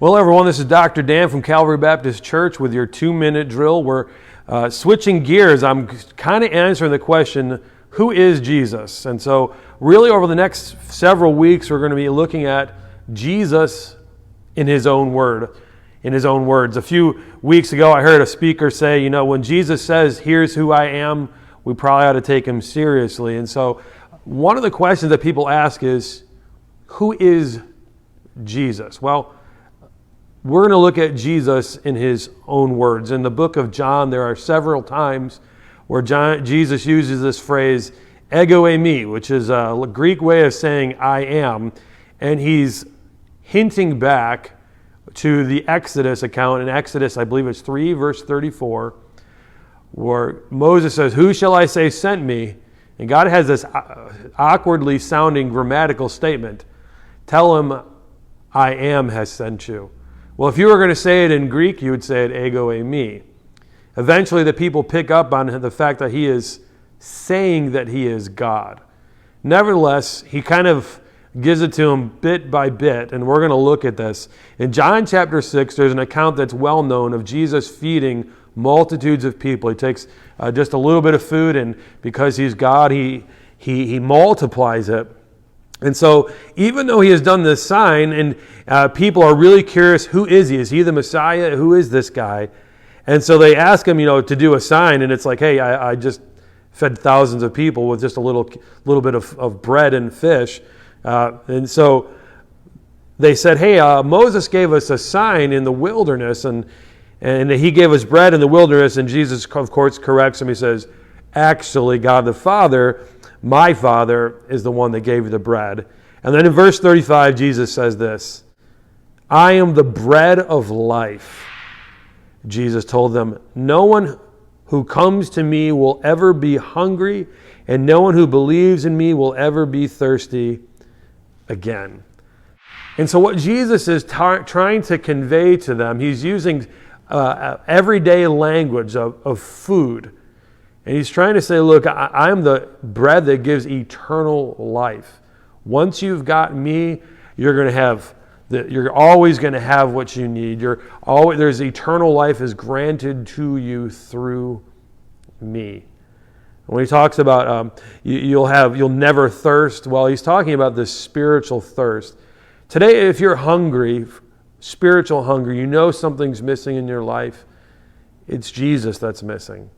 Well, everyone, this is Dr. Dan from Calvary Baptist Church with your 2-minute drill. We're switching gears. I'm kind of answering the question, who is Jesus? And so really over the next several weeks, we're going to be looking at Jesus in His own word, in His own words. A few weeks ago, I heard a speaker say, when Jesus says, "Here's who I am," we probably ought to take Him seriously. And so one of the questions that people ask is, who is Jesus? Well, we're going to look at Jesus in His own words. In the book of John, there are several times where Jesus uses this phrase, ego eimi, which is a Greek way of saying I am. And He's hinting back to the Exodus account. In Exodus, I believe it's 3, verse 34, where Moses says, "Who shall I say sent me?" And God has this awkwardly sounding grammatical statement. "Tell him, I am has sent you." Well, if you were going to say it in Greek, you would say it ego eimi. Eventually, the people pick up on the fact that He is saying that He is God. Nevertheless, He kind of gives it to him bit by bit, and we're going to look at this. In John chapter 6, there's an account that's well known of Jesus feeding multitudes of people. He takes just a little bit of food, and because He's God, He multiplies it. And so even though He has done this sign, and people are really curious, who is He? Is He the Messiah? Who is this guy? And so they ask Him, to do a sign, and it's like, hey, I just fed thousands of people with just a little bit of bread and fish. And so they said, hey, Moses gave us a sign in the wilderness, and He gave us bread in the wilderness, and Jesus, of course, corrects him. He says, actually, God the Father, my Father, is the one that gave you the bread. And then in verse 35, Jesus says this, "I am the bread of life." Jesus told them, "No one who comes to me will ever be hungry, and no one who believes in me will ever be thirsty again." And so what Jesus is trying to convey to them, He's using everyday language of food. And He's trying to say, look, I'm the bread that gives eternal life. Once you've got Me, you're always going to have what you need. There's eternal life is granted to you through Me. When He talks about you'll never thirst, well, He's talking about this spiritual thirst. Today, if you're hungry, spiritual hunger, something's missing in your life, it's Jesus that's missing.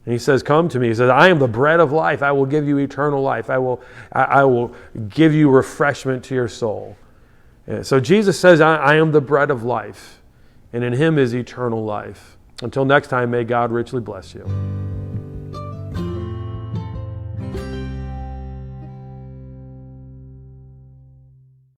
And He says, "Come to Me." He says, "I am the bread of life. I will give you eternal life. I will give you refreshment to your soul." And so Jesus says, I am the bread of life, and in Him is eternal life. Until next time, may God richly bless you.